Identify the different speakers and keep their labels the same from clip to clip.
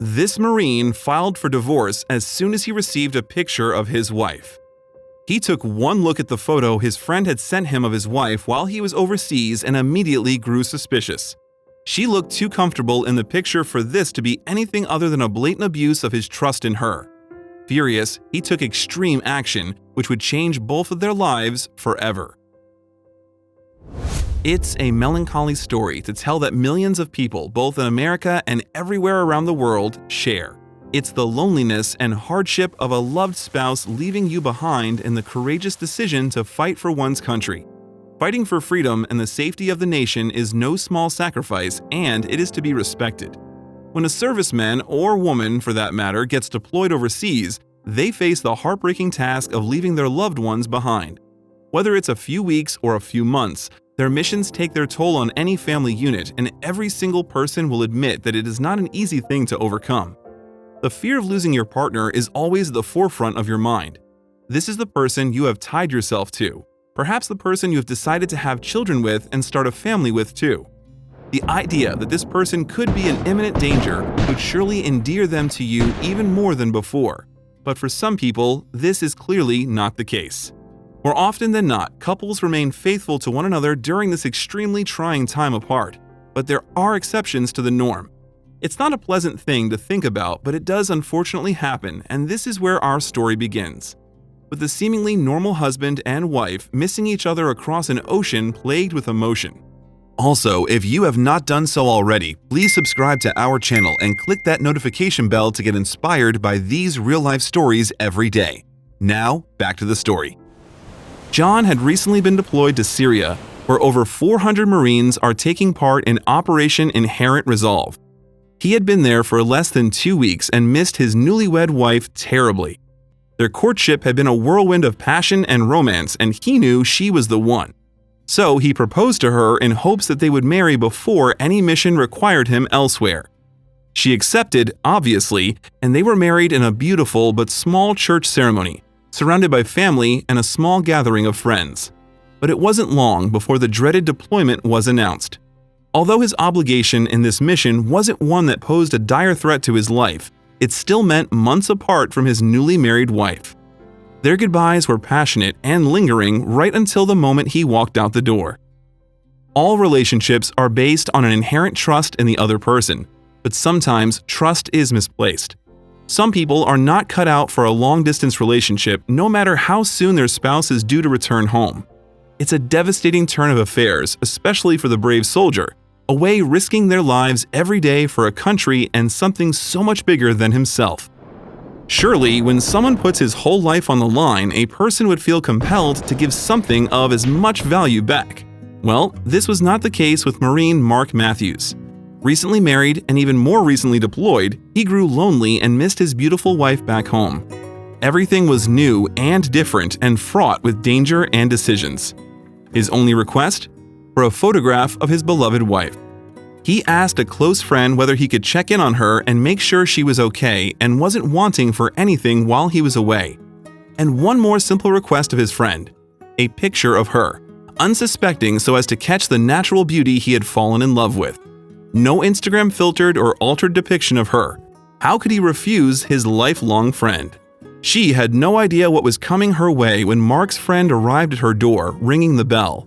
Speaker 1: This Marine filed for divorce as soon as he received a picture of his wife. He took one look at the photo his friend had sent him of his wife while he was overseas and immediately grew suspicious. She looked too comfortable in the picture for this to be anything other than a blatant abuse of his trust in her. Furious, he took extreme action, which would change both of their lives forever. It's a melancholy story to tell that millions of people, both in America and everywhere around the world, share. It's the loneliness and hardship of a loved spouse leaving you behind and the courageous decision to fight for one's country. Fighting for freedom and the safety of the nation is no small sacrifice, and it is to be respected. When a serviceman, or woman for that matter, gets deployed overseas, they face the heartbreaking task of leaving their loved ones behind. Whether it's a few weeks or a few months, their missions take their toll on any family unit, and every single person will admit that it is not an easy thing to overcome. The fear of losing your partner is always at the forefront of your mind. This is the person you have tied yourself to, perhaps the person you have decided to have children with and start a family with too. The idea that this person could be in imminent danger would surely endear them to you even more than before. But for some people, this is clearly not the case. More often than not, couples remain faithful to one another during this extremely trying time apart. But there are exceptions to the norm. It's not a pleasant thing to think about, but it does unfortunately happen, and this is where our story begins. With a seemingly normal husband and wife missing each other across an ocean plagued with emotion. Also, if you have not done so already, please subscribe to our channel and click that notification bell to get inspired by these real-life stories every day. Now, back to the story. John had recently been deployed to Syria, where over 400 Marines are taking part in Operation Inherent Resolve. He had been there for less than 2 weeks and missed his newlywed wife terribly. Their courtship had been a whirlwind of passion and romance, and he knew she was the one. So he proposed to her in hopes that they would marry before any mission required him elsewhere. She accepted, obviously, and they were married in a beautiful but small church ceremony, surrounded by family and a small gathering of friends. But it wasn't long before the dreaded deployment was announced. Although his obligation in this mission wasn't one that posed a dire threat to his life, it still meant months apart from his newly married wife. Their goodbyes were passionate and lingering right until the moment he walked out the door. All relationships are based on an inherent trust in the other person, but sometimes trust is misplaced. Some people are not cut out for a long-distance relationship no matter how soon their spouse is due to return home. It's a devastating turn of affairs, especially for the brave soldier, away risking their lives every day for a country and something so much bigger than himself. Surely, when someone puts his whole life on the line, a person would feel compelled to give something of as much value back. Well, this was not the case with Marine Mark Matthews. Recently married and even more recently deployed, he grew lonely and missed his beautiful wife back home. Everything was new and different and fraught with danger and decisions. His only request? For a photograph of his beloved wife. He asked a close friend whether he could check in on her and make sure she was okay and wasn't wanting for anything while he was away. And one more simple request of his friend: a picture of her, unsuspecting so as to catch the natural beauty he had fallen in love with. No Instagram filtered or altered depiction of her. How could he refuse his lifelong friend? She had no idea what was coming her way when Mark's friend arrived at her door, ringing the bell.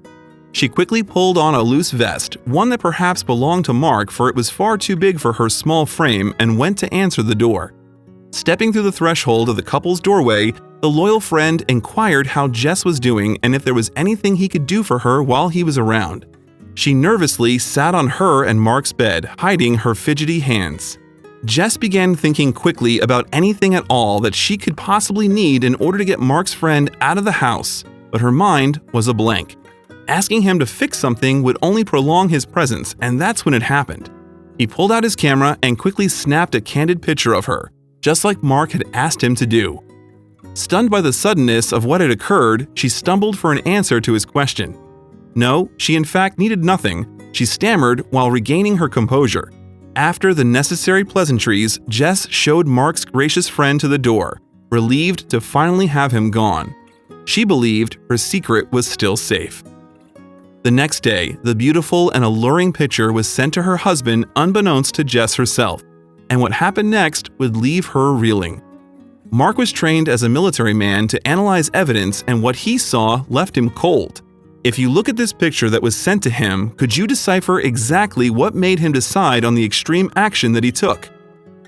Speaker 1: She quickly pulled on a loose vest, one that perhaps belonged to Mark, for it was far too big for her small frame, and went to answer the door. Stepping through the threshold of the couple's doorway, the loyal friend inquired how Jess was doing and if there was anything he could do for her while he was around. She nervously sat on her and Mark's bed, hiding her fidgety hands. Jess began thinking quickly about anything at all that she could possibly need in order to get Mark's friend out of the house, but her mind was a blank. Asking him to fix something would only prolong his presence, and that's when it happened. He pulled out his camera and quickly snapped a candid picture of her, just like Mark had asked him to do. Stunned by the suddenness of what had occurred, she stumbled for an answer to his question. No, she in fact needed nothing. She stammered while regaining her composure. After the necessary pleasantries, Jess showed Mark's gracious friend to the door, relieved to finally have him gone. She believed her secret was still safe. The next day, the beautiful and alluring picture was sent to her husband unbeknownst to Jess herself, and what happened next would leave her reeling. Mark was trained as a military man to analyze evidence, and what he saw left him cold. If you look at this picture that was sent to him, could you decipher exactly what made him decide on the extreme action that he took?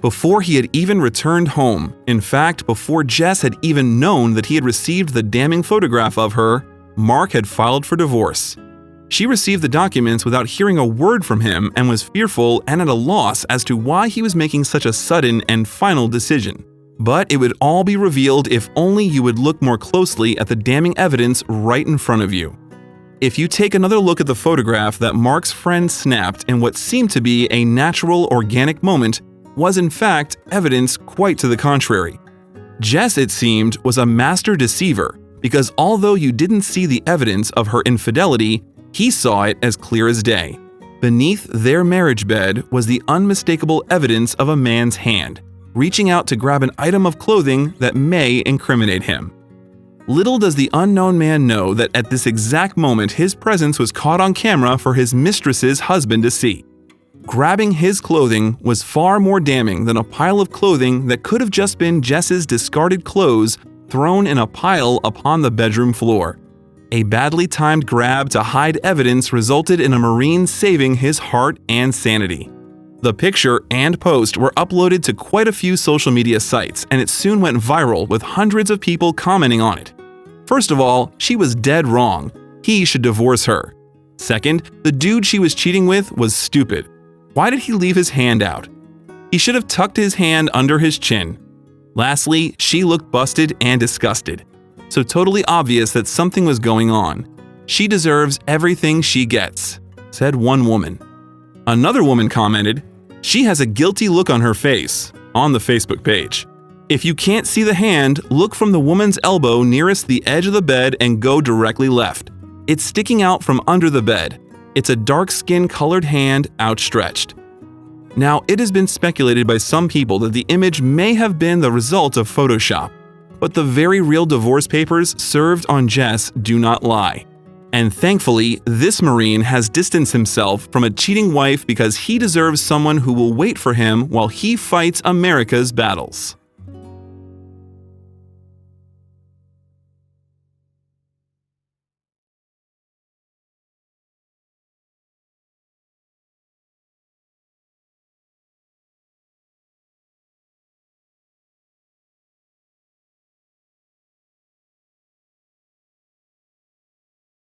Speaker 1: Before he had even returned home, in fact, before Jess had even known that he had received the damning photograph of her, Mark had filed for divorce. She received the documents without hearing a word from him and was fearful and at a loss as to why he was making such a sudden and final decision. But it would all be revealed if only you would look more closely at the damning evidence right in front of you. If you take another look at the photograph that Mark's friend snapped in what seemed to be a natural, organic moment, was in fact evidence quite to the contrary. Jess, it seemed, was a master deceiver, because although you didn't see the evidence of her infidelity, he saw it as clear as day. Beneath their marriage bed was the unmistakable evidence of a man's hand, reaching out to grab an item of clothing that may incriminate him. Little does the unknown man know that at this exact moment his presence was caught on camera for his mistress's husband to see. Grabbing his clothing was far more damning than a pile of clothing that could have just been Jess's discarded clothes thrown in a pile upon the bedroom floor. A badly timed grab to hide evidence resulted in a Marine saving his heart and sanity. The picture and post were uploaded to quite a few social media sites, and it soon went viral with hundreds of people commenting on it. First of all, she was dead wrong. He should divorce her. Second, the dude she was cheating with was stupid. Why did he leave his hand out? He should have tucked his hand under his chin. Lastly, she looked busted and disgusted. So totally obvious that something was going on. She deserves everything she gets, said one woman. Another woman commented, "She has a guilty look on her face," on the Facebook page. If you can't see the hand, look from the woman's elbow nearest the edge of the bed and go directly left. It's sticking out from under the bed. It's a dark skin-colored hand outstretched. Now, it has been speculated by some people that the image may have been the result of Photoshop, but the very real divorce papers served on Jess do not lie. And thankfully, this Marine has distanced himself from a cheating wife because he deserves someone who will wait for him while he fights America's battles.